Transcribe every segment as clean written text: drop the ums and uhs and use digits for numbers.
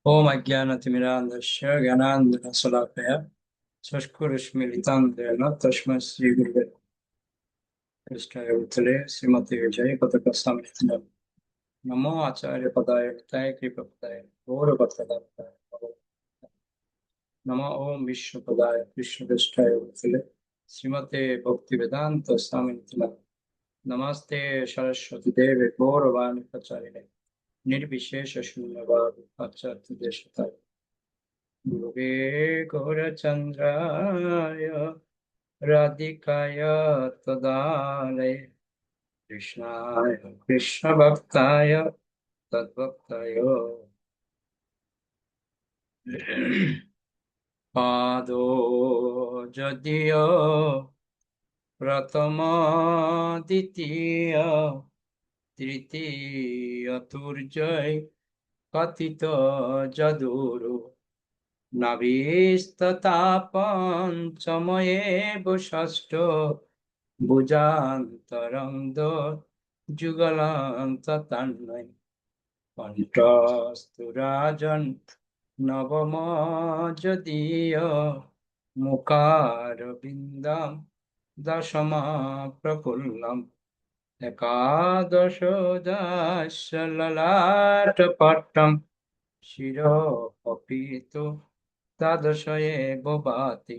ओम अज्ञानतिमिरान्धस्य ज्ञानाञ्जनशलाकया चक्षुरुन्मीलितं येन तस्मै श्रीगुरुवे कृष्णाय भूतले श्रीमते जयपताकाशाय नमो आचार्यपदाय निताय कृपपदाय गौरवपदाय नमो ओम विष्णुपदाय कृष्णपृष्ठाय भूतले श्रीमते भक्तिवेदान्त स्वामिनिधिने नमस्ते सरस्वती देवे गौरवाणी प्रचारिणे निर्विशेष शून्यवाद पाश्चात्य देशताय गुरुवे गौरचन्द्राय राधिकाय तदालये कृष्णाय कृष्णभक्ताय तद्भक्ताय पादो যদিও প্রথম দ্বিতীয় তৃতীয় তুর্যয় কথিত যদুরু নাভিস্তথা পঞ্চময়েব ষষ্ঠ ভুজান্তরঙ্গ যুগলান্ততান্নয় কণ্ঠস্তু রাজন নবম যদীয় মুখারবিন্দম দশম প্রফুল্লম একাদশ দাস্য ললাটপট্টম শিরোপীতো দ্বাদশ এব ভাতি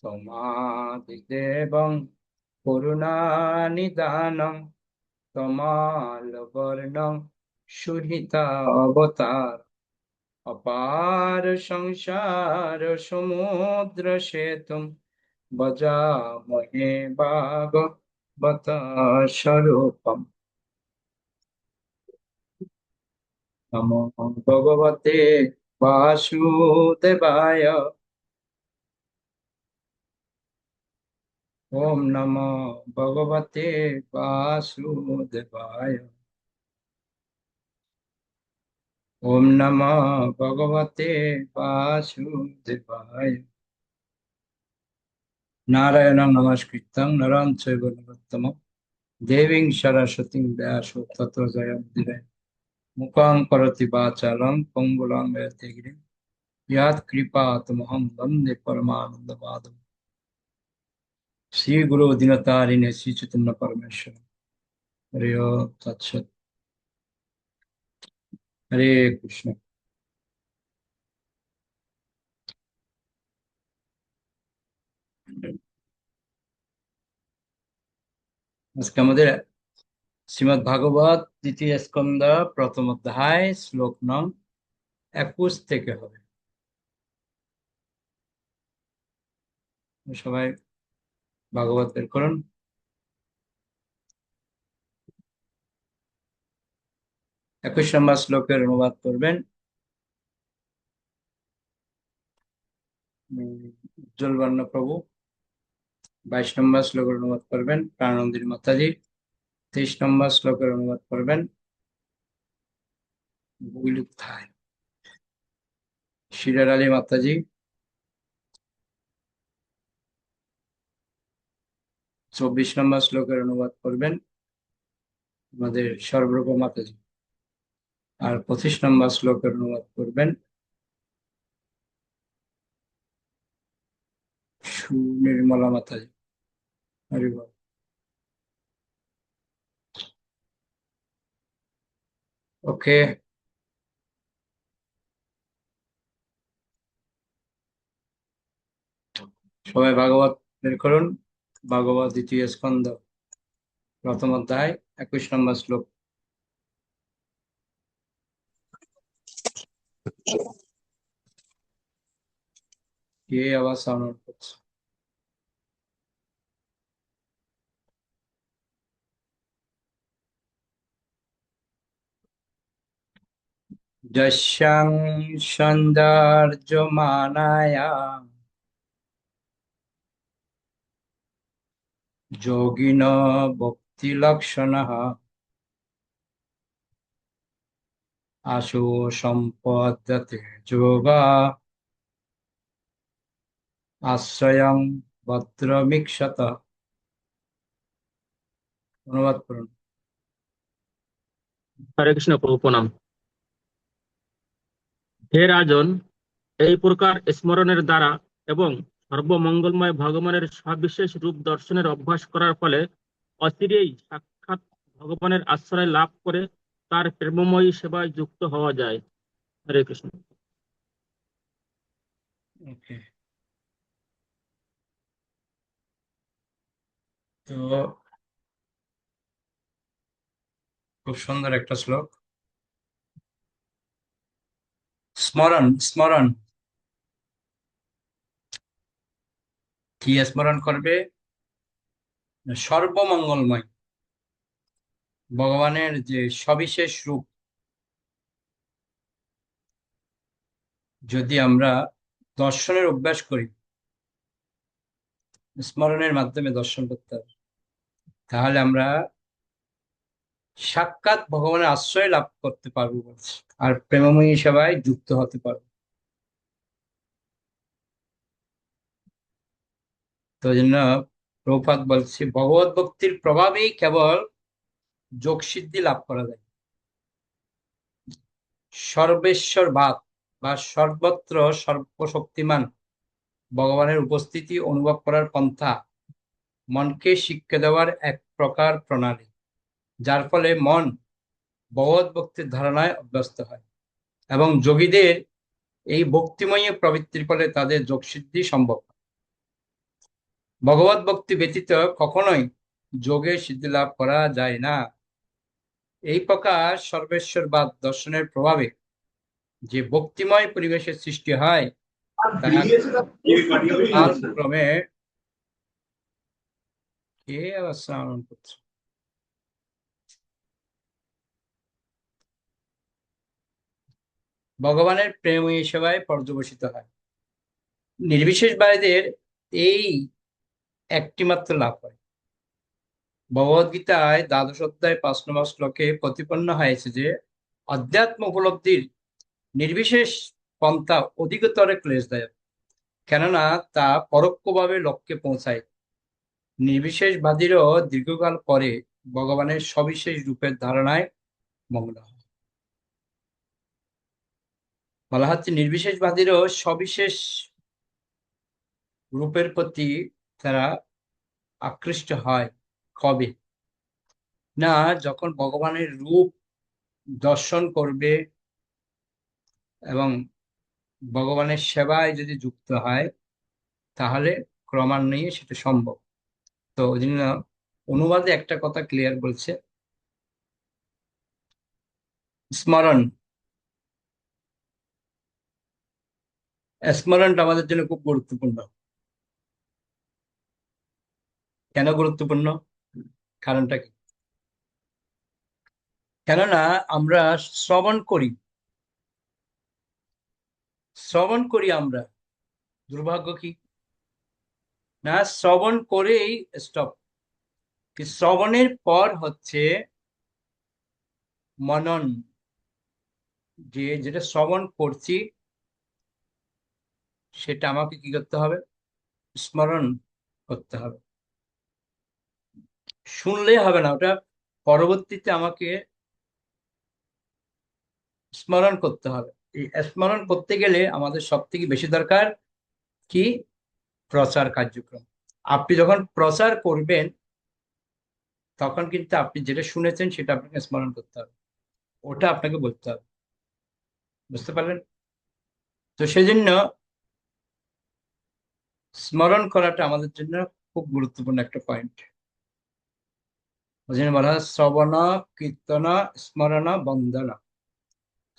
তমাদিদেবং করুণানিদানং তমালবর্ণং সুহিতা অবতার अपार संसार समुद्र सेतुं भजामहे भागवत स्वरूपम् नमो भगवते वासुदेवाय ओम नमो भगवते वासुदेवाय ओम नमो भगवते वासुदेवाय नारायणं नमस्कृतं नरं चैव नरोत्तमं देवीं सरस्वतीं व्यासं ततो जयमुदीरये मुखं करोति वाचालं पंगुलं यते गिरिं यत् कृपातमहं वन्दे परमानन्दमाधवं श्री गुरु दिनतारिणे श्री चैतन्य परमेश्वर हरे ओम तत्सत् हरे कृष्ण। আজকে আমাদের শ্রীমদ্ ভাগবত দ্বিতীয় স্কন্ধ প্রথম অধ্যায় শ্লোক নং 21 থেকে হবে। সবাই ভাগবত বের করুন। 21 নম্বর শ্লোকের অনুবাদ করবেন উজ্জ্বল বর্ণ প্রভু। 22 নম্বর শ্লোকের অনুবাদ করবেন প্রাণন্দির মাতাজি। 23 নম্বর শ্লোকের অনুবাদ করবেন বুইলুকথায় শিরার আলী মাতাজি। 24 নম্বর শ্লোকের অনুবাদ করবেন আমাদের সর্বরূপ মাতাজি। আর 25 নম্বর শ্লোকের অনুবাদ করবেন সুনির্মলা মাতাজি। হরি বল। ওকে, সবাই ভাগবত বের করুন। ভাগবত দ্বিতীয় স্কন্ধ প্রথম অধ্যায় 21 নম্বর শ্লোক। কে আবার সাউন্ড করছে? যস্যাং সৌন্দর্যমানায়া যোগিন ভক্তি লক্ষণঃ আশু সম্পদ্যতে যোগা আশ্রয়ং ভদ্রমীক্ষত। অনুবাদ করুন। হরে কৃষ্ণ প্রভু প্রণাম। হে রাজন, এই প্রকার স্মরণের দ্বারা এবং সর্বমঙ্গলময় ভগবানের সবিশেষ রূপ দর্শনের অভ্যাস করার ফলে অচিরেই সাক্ষাৎ ভগবানের আশ্রয় লাভ করে তার প্রেমময়ী সেবায় যুক্ত হওয়া যায়। হরে কৃষ্ণ। ওকে, তো খুব সুন্দর একটা শ্লোক। স্মরণ স্মরণ কি স্মরণ করবে? সর্বমঙ্গলময় ভগবানের যে সবিশেষ রূপ যদি আমরা দর্শনের অভ্যাস করি, স্মরণের মাধ্যমে দর্শন করতে হবে, তাহলে আমরা সাক্ষাৎ ভগবানের আশ্রয় লাভ করতে পারবো বলছে, আর প্রেমময়ী সেবায় যুক্ত হতে পারবো। তো এই জন্য প্রভুপাদ বলছে ভগবত ভক্তির প্রভাবেই কেবল যোগ সিদ্ধি লাভ করা যায়। সর্বেশ্বর ভাব বা সর্বত্র সর্বশক্তিমান ভগবানের উপস্থিতি অনুভব করার পন্থা মনকে শিক্ষা দেওয়ার এক প্রকার প্রণালী, যার ফলে মন ভগবত ভক্তির ধারণায় অভ্যস্ত হয় এবং যোগীদের এই ভক্তিময় প্রবৃত্তির ফলে তাদের যোগসিদ্ধি সম্ভব। ভগবত ভক্তি ব্যতীত কখনোই যোগে সিদ্ধি লাভ করা যায় না। এই প্রকার সর্বেশ্বরবাদ দর্শনের প্রভাবে যে ভক্তিময় পরিবেশের সৃষ্টি হয়, তাহা কালক্রমে কে আবার শ্রবণ করছে, ভগবানের প্রেমময়ী সেবায় পর্যবসিত হয়। নির্বিশেষবাদীদের এই একটিমাত্র লাভ হয়। ভগবদ্গীতায় দ্বাদশ অধ্যায় 5 নম্বর শ্লোকে প্রতিপন্ন হয়েছে যে অধ্যাত্ম উপলব্ধির নির্বিশেষ পন্থা অধিকতর ক্লেশদায়ক, কেননা তা পরোক্ষভাবে লক্ষ্যে পৌঁছায়। নির্বিশেষবাদীরও দীর্ঘকাল পরে ভগবানের সবিশেষ রূপের ধারণায় মগ্ন হয়। বলা হচ্ছে নির্বিশেষবাদীরও সবিশেষ রূপের প্রতি তারা আকৃষ্ট হয় কবে? না, যখন ভগবানের রূপ দর্শন করবে এবং ভগবানের সেবায় যদি যুক্ত হয়, তাহলে ক্রমান্বয়ে সেটা সম্ভব। তো ওই জন্য অনুবাদে একটা কথা ক্লিয়ার বলছে, স্মরণ স্মরণটা আমাদের জন্য খুব গুরুত্বপূর্ণ। কেন গুরুত্বপূর্ণ? কারণটা কি? কেননা আমরা শ্রবণ করি, আমরা দুর্ভাগ্য কি না, শ্রবণ করেই স্টপ। শ্রবণের পর হচ্ছে মনন, যে যেটা শ্রবণ করছি সেটা আমাকে কি করতে হবে? স্মরণ করতে হবে। শুনলেই হবে না, ওটা পরবর্তীতে আমাকে স্মরণ করতে হবে। এই স্মরণ করতে গেলে আমাদের সব থেকে বেশি দরকার কি? প্রচার কার্যক্রম। আপনি যখন প্রচার করবেন, তখন কিন্তু আপনি যেটা শুনেছেন সেটা আপনাকে স্মরণ করতে হবে, ওটা আপনাকে বলতে হবে। বুঝতে পারলেন? তো সেজন্য স্মরণ করাটা আমাদের জন্য খুব গুরুত্বপূর্ণ একটা পয়েন্ট। ওই জন্য বলা হয় শ্রবণ কীর্তন স্মরণ বন্দন।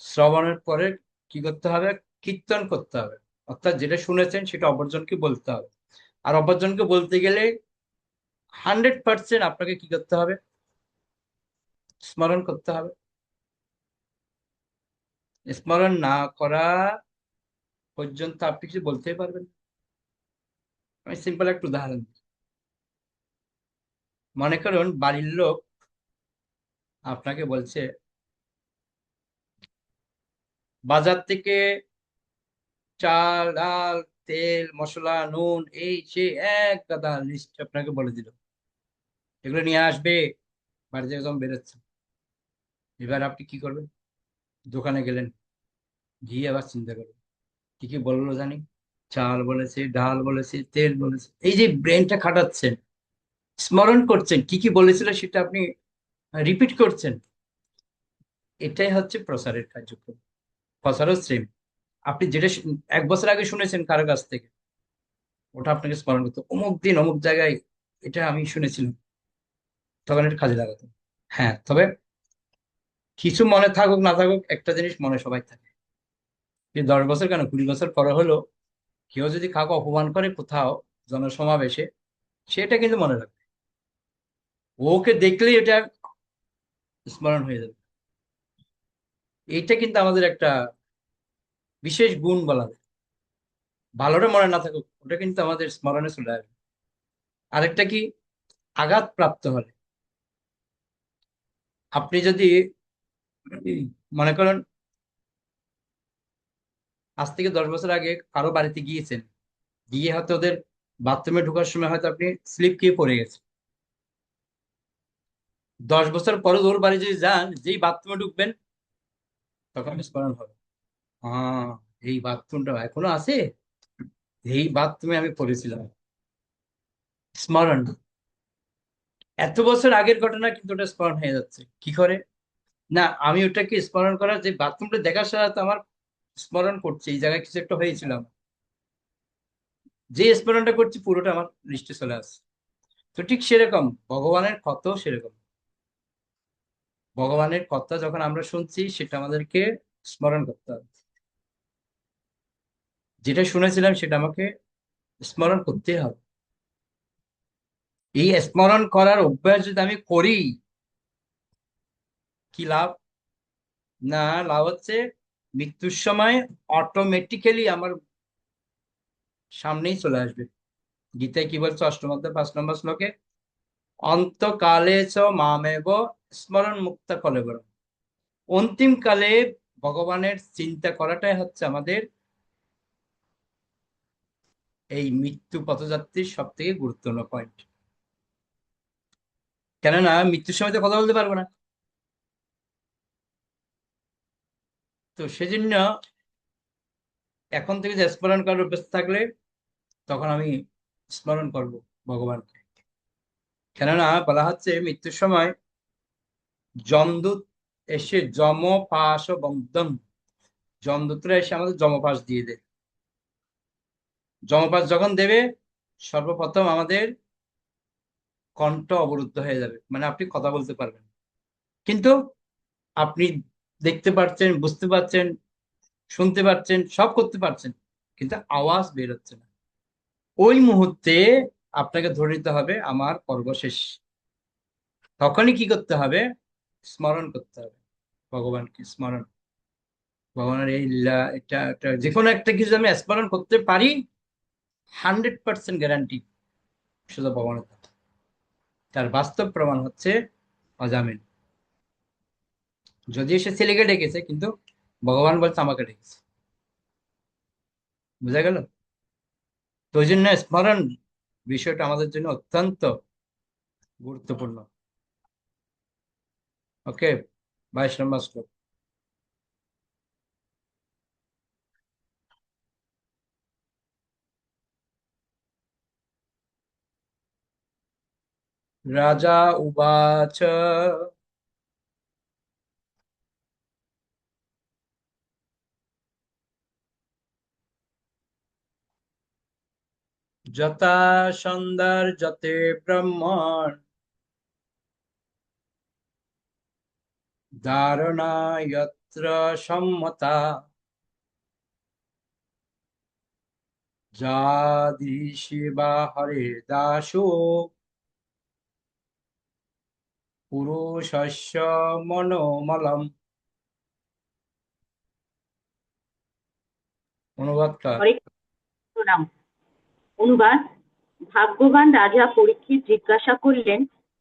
শ্রবণের পরে কি করতে হবে? কীর্তন করতে হবে, অর্থাৎ যেটা শুনেছেন সেটা অপরজনকে বলতে হবে। আর অপরজনকে বলতে গেলে 100% আপনাকে কি করতে হবে? স্মরণ করতে হবে। স্মরণ না করা পর্যন্ত আপনি কিছু বলতেই পারবেন না। আমি সিম্পল একটা উদাহরণ দিই। মনে করুন বাড়ির লোক আপনাকে বলছে বাজার থেকে চাল ডাল তেল মশলা নুন এই সে এক গাদা লিস্ট আপনাকে বলে দিল, এগুলো নিয়ে আসবে। বাড়ি থেকে যখন বেরোচ্ছে, এবার আপনি কি করবেন? দোকানে গেলেন, গিয়ে আবার চিন্তা করো কি কি বললো জানি, চাল বলেছে, ডাল বলেছে, তেল বলেছে। এই যে ব্রেনটা খাটাচ্ছেন, স্মরণ করছেন কি কি বলেছিল সেটা আপনি রিপিট করছেন, এটাই হচ্ছে প্রসারের কার্যক্রম। প্রসারও সেম। আপনি যেটা 1 বছর আগে শুনেছেন কারো কাছ থেকে, ওটা আপনাকে স্মরণ করতে অমুক দিন অমুক জায়গায় এটা আমি শুনেছিলাম, তখন এটা কাজে লাগাতো। হ্যাঁ, তবে কিছু মনে থাকুক না থাকুক, একটা জিনিস মনে সবাই থাকে, যে 10 বছর কেন 20 বছর পরে হলো কেউ যদি কাউকে অপমান করে কোথাও জনসমাবেশে, সেটা কিন্তু মনে রাখবে। ওকে দেখলেই এটা স্মরণ হয়ে যাবে। এইটা কিন্তু আমাদের একটা বিশেষ গুণ বলা যায়। ভালোটা মনে না থাকুক, ওটা কিন্তু আমাদের স্মরণে চলে আসবে। আরেকটা কি, আঘাত প্রাপ্ত হলে, আপনি যদি মনে করেন আজ থেকে 10 বছর আগে কারো বাড়িতে গিয়েছেন, গিয়ে হয়তো ওদের বাথরুমে ঢোকার সময় হয়তো আপনি স্লিপ খেয়ে পড়ে গেছেন। 10 বছর পরে ওর বাড়ি যদি যান, যেই বাথরুমে ঢুকবেন তখন স্মরণ হবে, হ্যাঁ এই বাথরুমটা এখনো আছে, এই বাথরুমে আমি পড়েছিলাম। স্মরণ, এত বছর আগের ঘটনা কিন্তু ওটা স্মরণ হয়ে যাচ্ছে কি করে, না আমি ওটাকে স্মরণ করার যে বাথরুমটা দেখার সাথে আমার স্মরণ করছি এই জায়গায় কিছু একটা হয়েছিল আমার। যে স্মরণটা করছি পুরোটা আমার লিস্টে চলে আসছে। তো ঠিক সেরকম ভগবানের কথাও সেরকম। ভগবানের কথা যখন আমরা শুনছি সেটা আমাদেরকে স্মরণ করতে হবে। যেটা শুনেছিলাম সেটা আমাকে স্মরণ করতে হবে। এই স্মরণ করার অভ্যাস যদি আমি করি, কি লাভ? না, লাভ হচ্ছে মৃত্যুর সময় অটোমেটিক্যালি আমার সামনেই চলে আসবে। গীতায় কি বলছে, অষ্টম অধ্যায় 5 নম্বর শ্লোকে, অন্তকালে চ মামেব স্মরণ মুক্ত কলেবর। অন্তিম কালে ভগবানের চিন্তা করাটাই হচ্ছে আমাদের এই মৃত্যু পথযাত্রীর সব থেকে গুরুত্বপূর্ণ পয়েন্ট। কেননা মৃত্যুর সময় তো কথা বলতে পারবো না। তো সেজন্য এখন থেকে যে স্মরণ করার অভ্যাস থাকলে তখন আমি স্মরণ করব ভগবানকে। কেননা বলা হচ্ছে মৃত্যুর সময় যমদূত এসে যমপাশ বন্ধন, যমদূতরা এসে আমাদের যমপাশ দিয়ে দেয়। যমপাশ যখন দেবে, সর্বপ্রথম আমাদের কণ্ঠ অবরুদ্ধ হয়ে যাবে, মানে আপনি কথা বলতে পারবেন, কিন্তু আপনি দেখতে পাচ্ছেন, বুঝতে পারছেন, শুনতে পাচ্ছেন, সব করতে পারছেন, কিন্তু আওয়াজ বের হচ্ছে না। ওই মুহূর্তে আপনাকে ধরে নিতে হবে আমার পর্ব শেষ। তখনই কি করতে হবে? স্মরণ করতে হবে ভগবানকে। স্মরণ, ভগবানের এই লীলা, এটা যে কোনো একটা কিছু আমি স্মরণ করতে পারি, 100% গ্যারান্টি শুধু ভগবানের কথা। তার বাস্তব প্রমাণ হচ্ছে অজামিন। যদিও সে ছেলেকে ডেকেছে, কিন্তু ভগবান বলছে আমাকে ডেকেছে। বুঝা গেল? তো ওই জন্য স্মরণ বিষয়টা আমাদের জন্য অত্যন্ত গুরুত্বপূর্ণ। ওকে, 22 নম্বর শ্লোক। রাজা উবাচ, যথা সৌন্দর্যতে ব্রহ্মণ ধারণা যত্র সম্মতা যাদৃশি বা হরে দাসো পুরুষস্য মনোমলম। অনুবাদ কার? হরে কৃষ্ণ নাম। অনুবাদ: ভাগ্যবান রাজা পরীক্ষিত জিজ্ঞাসা করলেন,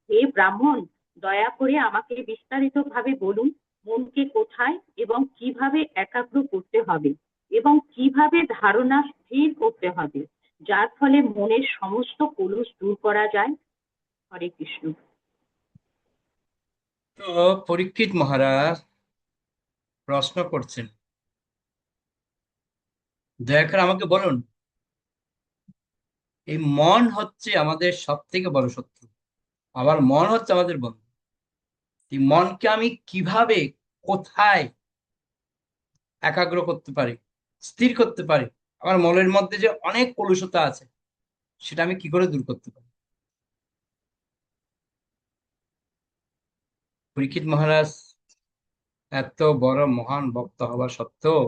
হে ব্রাহ্মণ, দয়া করে আমাকে বিস্তারিতভাবে বলুন, মনকে কোথায় এবং কিভাবে একাগ্র করতে হবে এবং কিভাবে ধারণা স্থির করতে হবে, যার ফলে মনের সমস্ত কলুষ দূর করা যায়। হরে কৃষ্ণ। তো পরীক্ষিত মহারাজ প্রশ্ন করছেন দয়া করে আমাকে বলুন, এই মন হচ্ছে আমাদের সব থেকে বড় শত্রু, আবার মন হচ্ছে আমাদের বন্ধু। এই মনকে আমি কিভাবে, কোথায় একাগ্র করতে পারি, স্থির করতে পারি, আমার মনের মধ্যে যে অনেক কলুষতা আছে সেটা আমি কি করে দূর করতে পারি? পরীক্ষিত মহারাজ এত বড় মহান বক্তা হওয়া সত্ত্বেও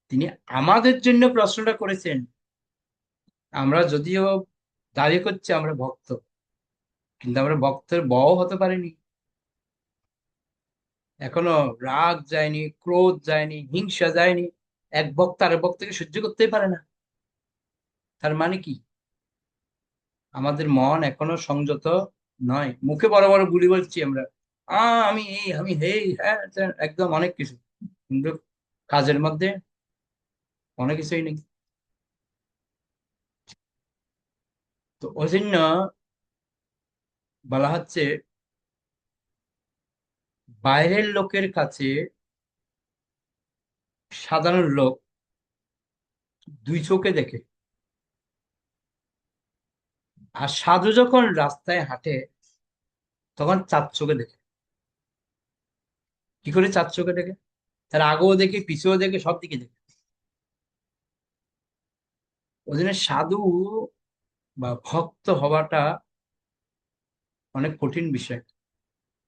তিনি আমাদের জন্য প্রশ্নটা করেছেন। আমরা যদিও দাবি করছি আমরা ভক্ত, কিন্তু আমরা ভক্তের বও হতে পারিনি এখনো। রাগ যায়নি, ক্রোধ যায়নি, হিংসা যায়নি। এক ভক্ত আরেক ভক্তকে সহ্য করতেই পারে না। তার মানে কি? আমাদের মন এখনো সংযত নয়। মুখে বড় বড় বুলি বলছি আমরা, আমি এই, আমি হেই, হ্যাঁ ত্যান, একদম অনেক কিছু, কিন্তু কাজের মধ্যে অনেক কিছুই নেই। তো ওই জন্য বলা হচ্ছে, বাইরের লোকের কাছে সাধারণ লোক দুই চোখে দেখে, আর সাধু যখন রাস্তায় হাঁটে তখন চার চোখে দেখে। কি করে চার চোখে দেখে? তার আগেও দেখে, পিছেও দেখে, সব দিকে দেখে। ওই জন্য সাধু বা ভক্ত হওয়াটা অনেক কঠিন বিষয়।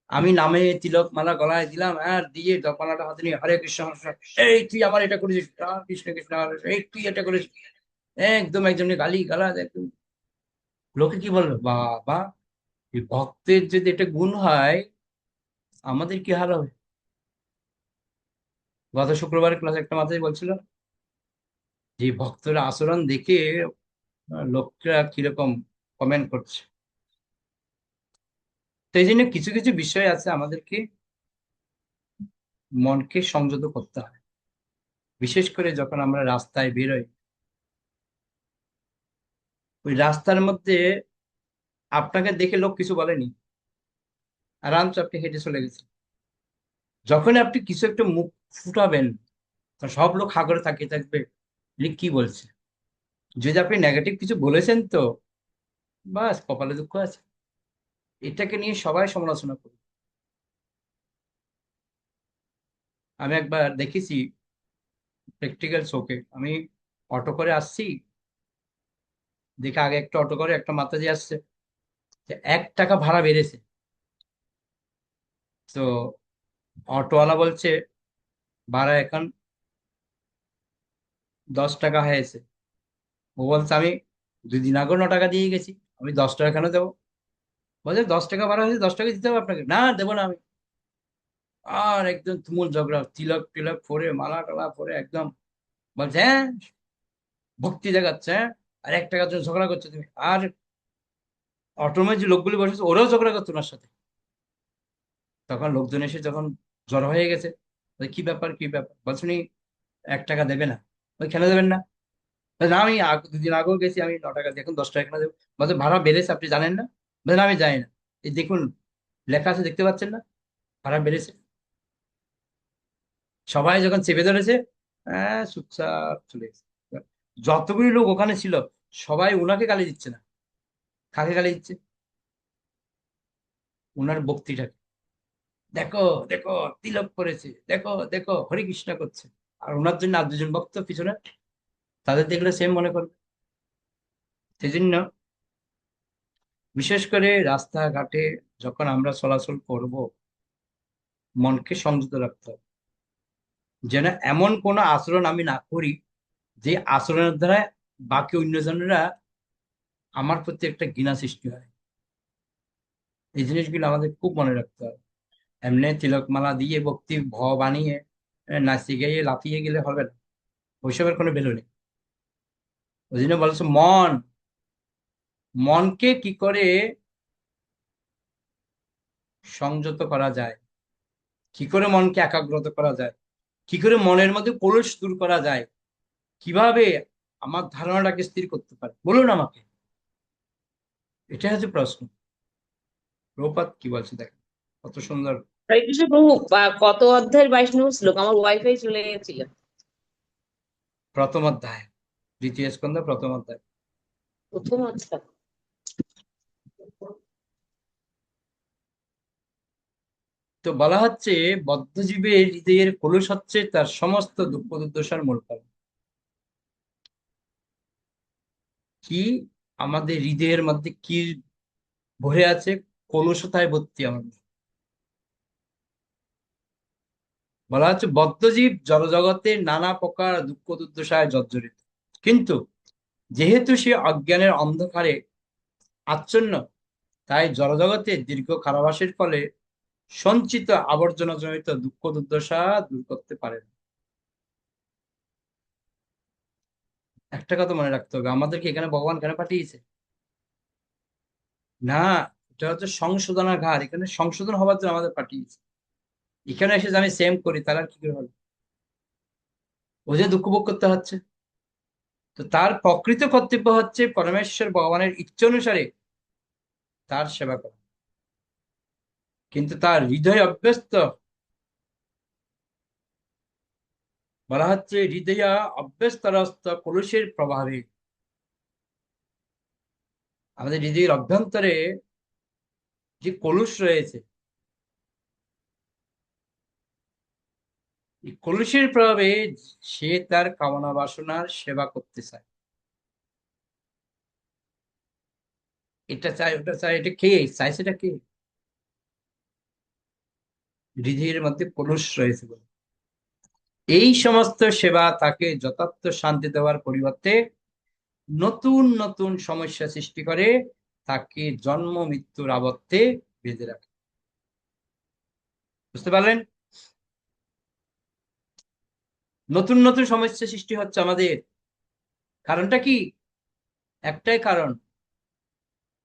আমি নামে তিলক মালা গলায় দিলাম, আর দিয়ে মালাটা হাতে নিয়ে হরে কৃষ্ণ হরে কৃষ্ণ, এই তুই আমার এটা করেছিস, কৃষ্ণ কৃষ্ণ হরে কৃষ্ণ, এই তুই এটা করেছিস, একদম একজনকে গালি গালাজ একদম। লোকে কি বলবে, বাবা, এই ভক্তের যদি এটা গুণ হয় আমাদের কি হাল হবে? গত শুক্রবার ক্লাসে একটা মাথায় বলছিল যে ভক্তরা আচরণ দেখে লোকরা কিরকম কমেন্ট করছে। তো এই জন্য কিছু কিছু বিষয় আছে আমাদেরকে মনকে সংযত করতে হয়। বিশেষ করে যখন আমরা রাস্তায় বেরোই, ওই রাস্তার মধ্যে আপনাকে দেখে লোক কিছু বলেনি, আরামসে আপনি হেঁটে চলে গেছেন। যখন আপনি কিছু একটা মুখ ফুটাবেন, তখন সব লোক হা করে তাকিয়ে থাকবে, এ কি বলছে। যদি আপনি নেগেটিভ কিছু বলেছেন তো বাস কপালে দুঃখ আছে, এটাকে নিয়ে সবাই সমালোচনা করবে। আমি একবার দেখেছি প্র্যাকটিক্যাল শোকে, আমি অটো করে আসছি, দেখে আগে একটা অটো করে একটা মাতাজি আসছে, যে 1 টাকা ভাড়া বেড়েছে। তো অটোওয়ালা বলছে ভাড়া এখন 10 টাকা হয়েছে। ও বলছে আমি 2 দিন আগেও 9 টাকা দিয়ে গেছি, আমি 10 টাকা কেন দেবো? বলছে 10 টাকা ভাড়া হয়েছে, 10 টাকা দিতে হবে আপনাকে, না দেবো না আমি। আর একদম তুমুল ঝগড়া, তিলক টিলক পরে, মালা টালা পরে একদম। বলছে হ্যাঁ, ভক্তি দেখাচ্ছে, হ্যাঁ, আর 1 টাকার জন্য ঝগড়া করছো তুমি। আর অটোমে যে লোকগুলি বসেছে ওরাও ঝগড়া করতো ওনার সাথে। তখন লোকজন এসে যখন জড়ো হয়ে গেছে, বলে, কি ব্যাপার কি ব্যাপার? বলছে উনি 1 টাকা দেবে না। ওই কেন দেবেন না? বলে, না আমি 2 দিন আগেও গেছি, আমি 9 টাকা দিয়ে এখন 10 টাকা কেন দেবো? বলছে ভাড়া বেড়েছে আপনি জানেন না? বলে, না আমি জানি না, এই দেখুন লেখা আছে দেখতে পাচ্ছেন না, ভাড়া বেড়েছে। সবাই যখন চেপে ধরেছে, হ্যাঁ, চুপচাপ চলে গেছে। যতগুলি লোক ওখানে ছিল সবাই উনাকে গালি দিচ্ছে না, কাকে গালি দিচ্ছে? উনার বক্তৃতাকে। দেখো দেখো, তিলক করেছে, দেখো দেখো হরে কৃষ্ণ করছে। আর ওনার জন্য আর 2 জন ভক্ত পিছনে, তাদের দেখলে সেম মনে করবে। সেই জন্য বিশেষ করে রাস্তাঘাটে যখন আমরা চলাচল করব, মনকে সংযত রাখতে হবে, যেন এমন কোনো আচরণ আমি না করি যে আচরণের দ্বারা বাকি অন্যজনেরা আমার প্রতি একটা ঘৃণা সৃষ্টি হয়। এই জিনিসগুলো আমাদের খুব মনে রাখতে হবে। এমনি তিলকমালা দিয়ে ভক্তি বানিয়ে নাচি গাইয়ে লাফিয়ে গেলে হবে না, ওইসবের কোনো ভ্যালু নেই। ওই জন্য বলছে মনকে কি করে সংযত করা যায়, কি করে মনকে একাগ্রত করা যায়, কি করে মনের মধ্যে কলুষ দূর করা যায়, কিভাবে আমার ধারণাটাকে স্থির করতে পারে বলুন আমাকে। এটা হচ্ছে প্রশ্ন। প্রপাত কি বলছে দেখেন, কত সুন্দর। হরে কৃষ্ণ প্রভু, কত অধ্যায়ের 22 নম্বর শ্লোক? আমার ওয়াইফাই চলে গেছিল। প্রথম অধ্যায়, দ্বিতীয় স্কন্ধ প্রথম অধ্যায়। প্রথম অধ্যায়। তো বলা হচ্ছে বদ্ধজীবের হৃদয়ের কলুষ হচ্ছে তার সমস্ত দুঃখ দুর্দশার মূল কারণ। কি আমাদের হৃদয়ের মধ্যে কি ভরে আছে? কলুষতায় ভর্তি আমাদের। বলা হচ্ছে বদ্ধজীব জড়জগতের নানা প্রকার দুঃখ দুর্দশায় জর্জরিত, কিন্তু যেহেতু সে অজ্ঞানের অন্ধকারে আচ্ছন্ন, তাই জড়জগতে দীর্ঘ কারাবাসের ফলে সঞ্চিত আবর্জনাজনিত দুঃখ দুর্দশা দূর করতে পারে না। একটা কথা মনে রাখতে হবে, আমাদেরকে এখানে ভগবান কেন পাঠিয়েছে? না, এটা হচ্ছে সংশোধনাগার, এখানে সংশোধন হওয়ার জন্য আমাদের পাঠিয়েছে। এখানে এসে যে আমি সেম করি তাহলে আর কি করে হলো? ও যে দুঃখ ভোগ করতে হচ্ছে। তো তার প্রকৃত কর্তব্য হচ্ছে পরমেশ্বর ভগবানের ইচ্ছা অনুসারে তার সেবা করা, কিন্তু তার হৃদয় অভ্যস্ত। বলা হচ্ছে হৃদয় অভ্যস্তরস্ত কলুষের প্রভাবে, আমাদের হৃদয়ের অভ্যন্তরে যে কলুষ রয়েছে, এই কলুষের প্রভাবে সে তার কামনা বাসনার সেবা করতে চায়। এটা চাই ওটা চাই, এটা কে চাই? সেটা কে? হৃদয়ের মধ্যে কলুষ রয়েছে বলে। এই সমস্ত সেবা তাকে যথার্থ শান্তি দেওয়ার পরিবর্তে নতুন নতুন সমস্যা সৃষ্টি করে, তাকে জন্ম মৃত্যুর আবর্তে বেঁধে রাখে। বুঝতে পারলেন? নতুন নতুন সমস্যা সৃষ্টি হচ্ছে আমাদের, কারণটা কি? একটাই কারণ,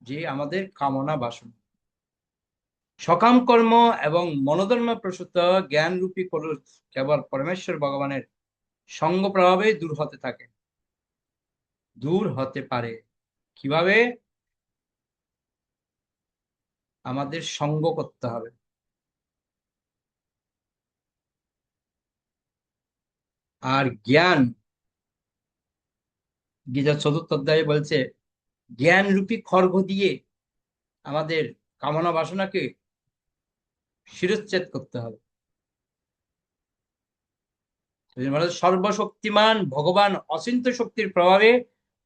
যে আমাদের কামনা বাসনা, সকাম কর্ম এবং মনোধর্ম প্রসূত জ্ঞান রূপী কলুষ কেবল পরমেশ্বর ভগবানের সঙ্গ প্রভাবে দূর হতে থাকে, দূর হতে পারে। কিভাবে? আমাদের সঙ্গ করতে হবে। আর জ্ঞান, গীতা চতুর্থ অধ্যায়ে বলছে জ্ঞান রূপী খড়গ দিয়ে আমাদের কামনা বাসনাকে শিরচ্ছেদ করতে হবে। সর্বশক্তিমান ভগবান অচিন্ত শক্তির প্রভাবে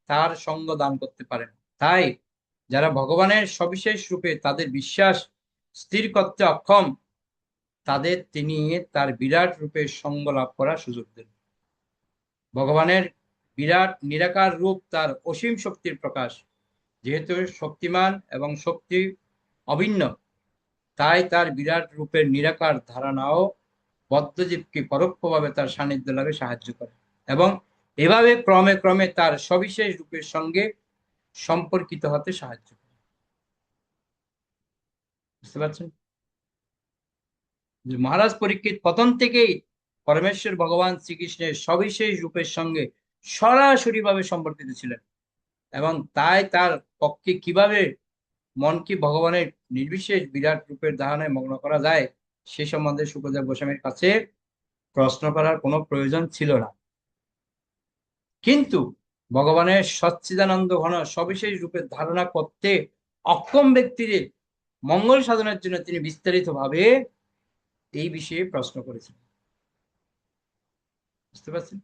তার সঙ্গ দান করতে পারেন। তাই যারা ভগবানের সবিশেষ রূপে তাদের বিশ্বাস স্থির করতে অক্ষম, তাদের তিনি তার বিরাট রূপের সঙ্গ লাভ করার সুযোগ দেন। ভগবানের বিরাট নিরাকার রূপ তার অসীম শক্তির প্রকাশ। যেহেতু শক্তিমান এবং শক্তি অভিন্ন, তাই তার বিরাট রূপের নিরাকার ধারণাও বদ্ধজীবকে পরোক্ষভাবে তার সান্নিধ্য লাভে সাহায্য করে এবং এভাবে ক্রমে ক্রমে তার সবিশেষ রূপের সঙ্গে সম্পর্কিত হতে সাহায্য করে। বুঝতে পারছেন? যে মহারাজ পরীক্ষিত প্রথম থেকেই পরমেশ্বর ভগবান শ্রীকৃষ্ণের সবিশেষ রূপের সঙ্গে সরাসরি ভাবে সম্পর্কিত ছিলেন, এবং তাই তার পক্ষে কিভাবে মনকে ভগবানের নির্বিশেষ বিরাট রূপের ধারণায় মগ্ন করা যায় সে সম্বন্ধে শুকদেব গোস্বামীর কাছে প্রশ্ন করার কোনো প্রয়োজন ছিল না। কিন্তু ভগবানের সচ্চিদানন্দ ঘন সবিশেষ রূপের ধারণা করতে অক্ষম ব্যক্তিদের মঙ্গল সাধনের জন্য তিনি বিস্তারিত ভাবে এই বিষয়ে প্রশ্ন করেছেন। বুঝতে পারছেন?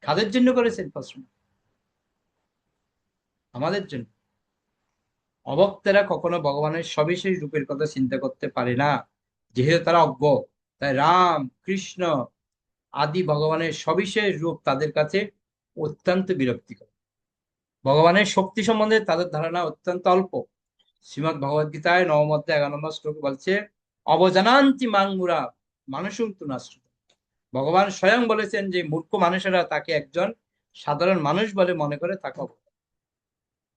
কাদের জন্য করেছেন প্রশ্ন? আমাদের জন্য। অভক্তেরা কখনো ভগবানের সবিশেষ রূপের কথা চিন্তা করতে পারে না, যেহেতু তারা অজ্ঞ। তাই রাম কৃষ্ণ আদি ভগবানের সবিশেষ রূপ তাদের কাছে অত্যন্ত বিরক্তিকর। ভগবানের শক্তি সম্বন্ধে তাদের ধারণা অত্যন্ত অল্প। শ্রীমদ ভগবদ গীতায় নবম অধ্যায় 11 নম্বর শ্লোক বলছে অবজানান্তি মাংমুরা মানুষুম তু নাশ্রিত। ভগবান স্বয়ং বলেছেন যে মূর্খ মানুষেরা তাকে একজন সাধারণ মানুষ বলে মনে করে তাকে অবজ্ঞা।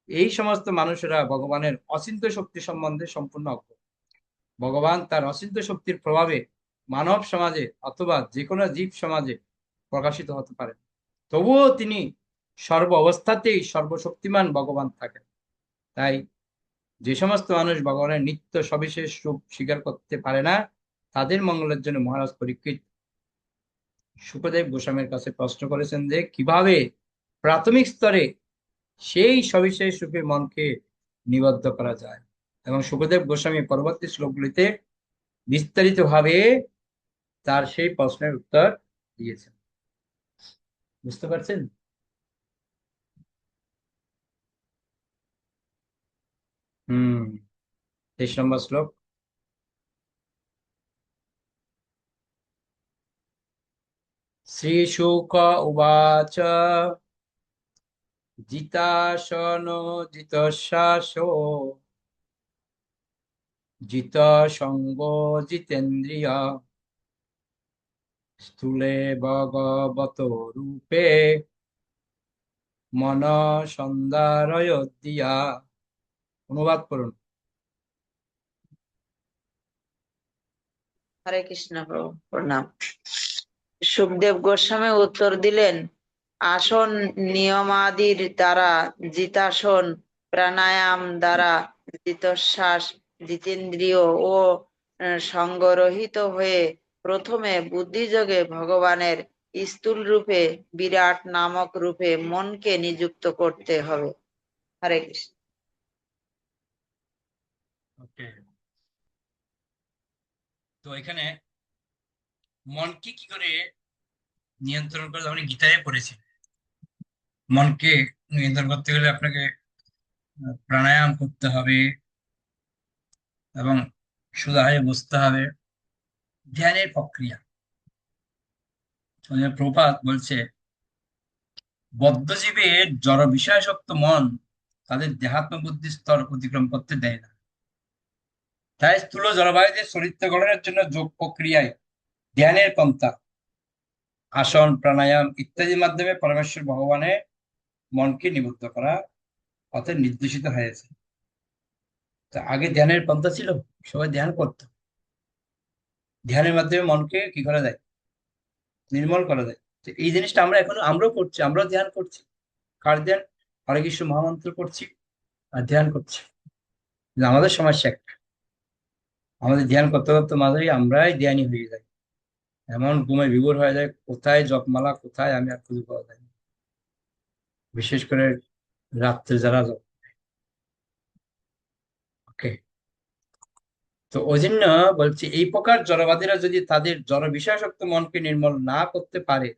এই সমস্ত মানুষেরা ভগবানের অচিন্ত শক্তি সম্বন্ধে সম্পূর্ণ অজ্ঞ। ভগবান তার অচিন্ত শক্তির প্রভাবে মানব সমাজে অথবা যে কোনো জীব সমাজে প্রকাশিত হতে পারেন, তবুও তিনি সর্ব অবস্থাতেই সর্বশক্তিমান ভগবান থাকেন। তাই যে সমস্ত মানুষ ভগবানের নিত্য সবিশেষ রূপ স্বীকার করতে পারে না, তাদের মঙ্গলের জন্য মহারাজ পরীক্ষিত শুকদেব গোস্বামীর কাছে প্রশ্ন করেছেন যে কিভাবে প্রাথমিক স্তরে সেই সবিশেষ রূপে মনকে নিবদ্ধ করা যায়, এবং শুকদেব গোস্বামী পরবর্তী শ্লোকগুলিতে বিস্তারিতভাবে তার সেই প্রশ্নের উত্তর দিয়েছেন। বুঝতে পারছেন? হুম। 23 নম্বর শ্লোক। শ্রীশুক উবাচ জিতাসনো জিতশ্বাসো জিত সঙ্গ জিতেন্দ্রিয় স্থূলে ভগবত রূপে মন সন্ধারয় দিয়া। অনুবাদ করুন। হরে কৃষ্ণ প্রভু, প্রণাম। সুখদেব গোস্বামী উত্তর দিলেন, আসন নিয়মাদির দ্বারা জিতাসন, প্রাণায়াম দ্বারা জিতশ্বাস, জিতেন্দ্রিয় ও সঙ্গরহিত হয়ে প্রথমে বুদ্ধিযোগে ভগবানের স্থূল রূপে বিরাট নামক রূপে মনকে নিযুক্ত করতে হবে। হরে কৃষ্ণ। ওকে, তো এখানে মনকে কি করে নিয়ন্ত্রণ করে আমরা গীতায় পড়েছি। মনকে নিয়ন্ত্রণ করতে গেলে আপনাকে প্রাণায়াম করতে হবে এবং সুধায় বসতে হবে, ধ্যানের প্রক্রিয়া। প্রভুপাদ বলছে বদ্ধজীবের জড় বিষয়াসক্ত মন তাদের দেহাত্ম বুদ্ধির স্তর অতিক্রম করতে দেয় না। তাই স্থূল জলবায়ুতে চরিত্র গঠনের জন্য যোগ প্রক্রিয়ায় ধ্যানের পন্থা, আসন, প্রাণায়াম ইত্যাদির মাধ্যমে পরমেশ্বর ভগবানের মনকে নিবদ্ধ করা পথে নির্দেশিত হয়েছে। তা আগে ধ্যানের পন্থা ছিল, সবাই ধ্যান করতো। ধ্যানের মাধ্যমে মনকে কি করা যায়? নির্মল করা যায়। তো এই জিনিসটা আমরাও করছি, আমরাও ধ্যান করছি। কার ধ্যান? হরে কৃষ্ণ মহামন্ত্র করছি আর ধ্যান করছি। কিন্তু আমাদের সমস্যা একটা, আমাদের ধ্যান করতে করতে মাঝেই আমরাই ধ্যানী হয়ে যাই, এমন ঘুমে বিভোর হয়ে যায়, কোথায় জপমালা কোথায় আমি আর খুঁজে পাওয়া যায় না। বিশেষ করে রাত্রে যারা জপ। ওকে, তো ওই জন্য বলছি এই প্রকার জড়বাদীরা যদি তাদের জড় বিষয়াসক্ত মনকে নির্মল না করতে পারে,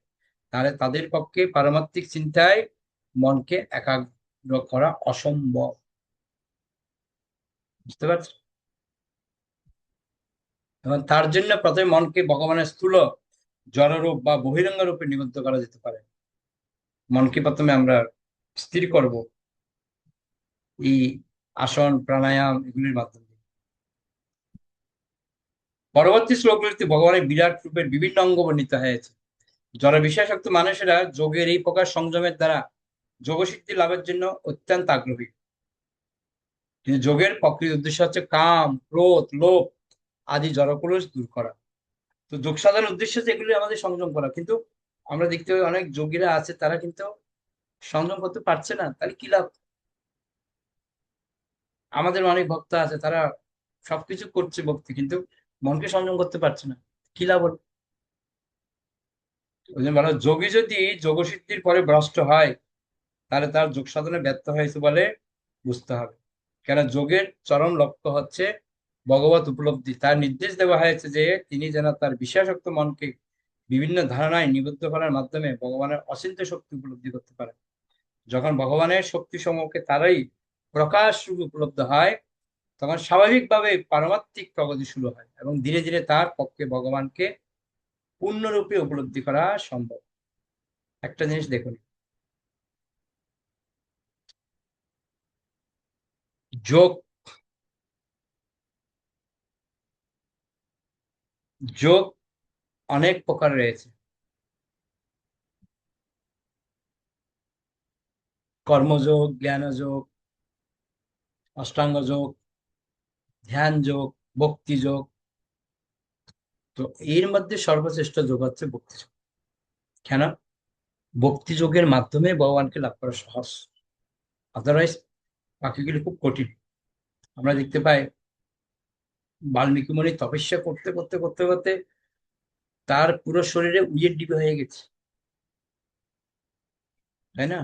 তাহলে তাদের পক্ষে পারমার্থিক চিন্তায় মনকে একাগ্র করা অসম্ভব। বুঝতে পারছো? এবং তার জন্য প্রথমে মনকে ভগবানের স্থূল জড়রূপ বা বহিরঙ্গ রূপে নিবদ্ধ করা যেতে পারে। মনকে প্রথমে আমরা স্থির করব এই আসন, প্রাণায়াম এগুলির মাধ্যমে। পরবর্তী শ্লোকগুলিতে ভগবানের বিরাট রূপের বিভিন্ন অঙ্গ বর্ণিত হয়েছে। জড় বিষয়াসক্ত মানুষেরা যোগের এই প্রকার সংযমের দ্বারা যোগসিদ্ধি লাভের জন্য অত্যন্ত আগ্রহী। কিন্তু যোগের প্রকৃত উদ্দেশ্য হচ্ছে কাম, ক্রোধ, লোভ আদি জড়কলুষ দূর করা। তো যোগ সাধনের উদ্দেশ্য হচ্ছে এগুলি আমাদের সংযম করা। কিন্তু আমরা দেখতে পাই অনেক যোগীরা আছে, তারা কিন্তু সংযম করতে পারছে না, তাহলে কি লাভ? আমাদের অনেক ভক্ত আছে, তারা সবকিছু করছে ভক্তি, কিন্তু মনকে সংযম করতে পারছে না, কি লাভ হলো? ওই জন্য বলা হয়, যোগী যদি যোগসিদ্ধির পরে ভ্রষ্ট হয় তাহলে তার যোগ সাধনে ব্যর্থ হয়েছে বলে বুঝতে হবে। কেন যোগের চরম লক্ষ্য হচ্ছে ভগবত উপলব্ধি। তার নির্দেশ দেওয়া হয়েছে যে তিনি যেন তার বিষয়াসক্ত মনকে বিভিন্ন ধারণায় নিবদ্ধ করার মাধ্যমে ভগবানের অচিন্ত শক্তি উপলব্ধি করতে পারে। যখন ভগবানের শক্তি সমূহকে তারাই প্রকাশ রূপে উপলব্ধ হয়, তখন স্বাভাবিকভাবে পারমাত্মিক প্রগতি শুরু হয় এবং ধীরে ধীরে তার পক্ষে ভগবানকে পূর্ণরূপে উপলব্ধি করা সম্ভব। একটা জিনিস দেখুন, যোগ যোগ অনেক প্রকার রয়েছে। কর্মযোগ, জ্ঞানযোগ, অষ্টাঙ্গ যোগ, ধ্যান যোগ, ভক্তি যোগ। তো এর মধ্যে সর্বশ্রেষ্ঠ যোগ হচ্ছে ভক্তি যোগ। কেন? ভক্তি যোগের মাধ্যমে ভগবানকে লাভ করা সহজ, আদারওয়াইজ বাকিগুলি খুব কঠিন। আমরা দেখতে পাই বাল্মীকি মুনি তপস্যা করতে করতে করতে করতে তার পুরো শরীরে উইয়ের ডিবে হয়ে গেছে, তাই না?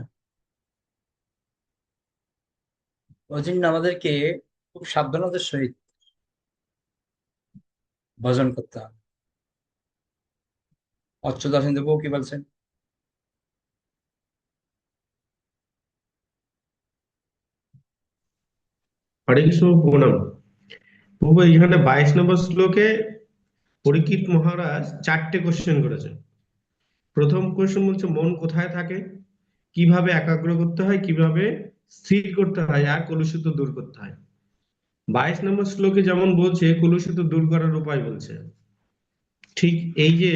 ওই জন্য আমাদেরকে খুব সাবধানতার সহিত ভজন করতে হবে। অচ্যুত সিন্ধু কি বলছেন? হরে কৃষ্ণ প্রণাম। প্রভু এখানে 22 নম্বর শ্লোকে পরীক্ষিত মহারাজ 4টে কোশ্চেন করেছেন। প্রথম কোশ্চেন বলছে মন কোথায় থাকে, কিভাবে একাগ্র করতে হয়, কিভাবে স্থির করতে হয়, আর কলুষিত দূর করতে হয়। 22 নম্বর শ্লোকে যেমন বলছে কলুষিত দূর করার উপায় বলছে, ঠিক এই যে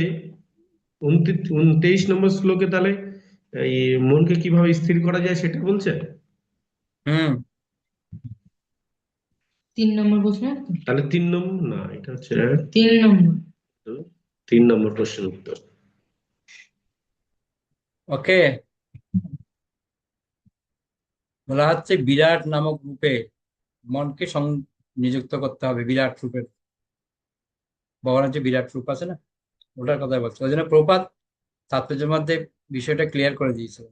23 নম্বর শ্লোকে তাহলে এই মনকে কিভাবে স্থির করা যায় সেটা বলছে। হুম। 3 নম্বর প্রশ্ন। তাহলে 3 নম্বর না, এটা হচ্ছে 3 নম্বর। 3 নম্বর প্রশ্নের উত্তর। ওকে, বলা হচ্ছে বিরাট নামক রূপে মনকে নিযুক্ত করতে হবে। বিরাট রূপের, ভগবানের যে বিরাট রূপ আছে না, ওটার কথাই বলছে। ওই জন্য প্রভুপাদ তাৎপর্যের মধ্যে বিষয়টা ক্লিয়ার করে দিয়েছে।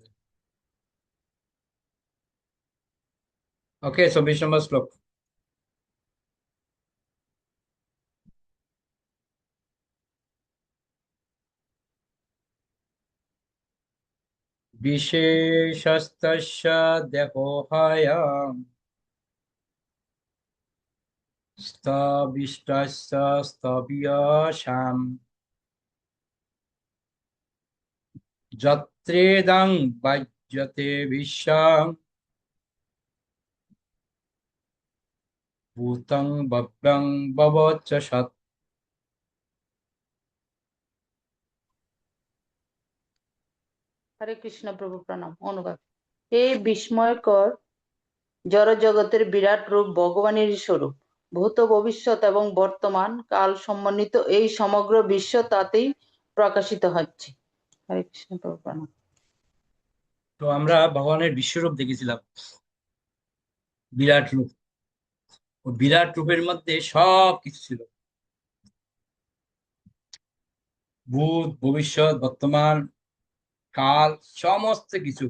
ওকে, 24 নম্বর শ্লোক। বিশেষস্তস্য দেহোহায়াম স্থবিষ্টস্য স্থবিয়সাম যত্রেদং বাজ্যতে বিশ্বং ভূতং ভব্যং ভবৎ চ সৎ। হরে কৃষ্ণ প্রভু প্রণাম। অনুবাদ। এই বিস্ময়কর জড় জগতের বিরাট রূপ ভগবানেরই স্বরূপ। ভূত, ভবিষ্যৎ এবং বর্তমান কাল সমন্বিত এই সমগ্র বিশ্ব তাতেই প্রকাশিত হচ্ছে। হরে কৃষ্ণ প্রভু প্রণাম। তো আমরা ভগবানের বিশ্বরূপ দেখেছিলাম, বিরাট রূপ। ও বিরাট রূপের মধ্যে সব কিছু ছিল, ভূত, ভবিষ্যৎ, বর্তমান, কাল, সমস্ত কিছু।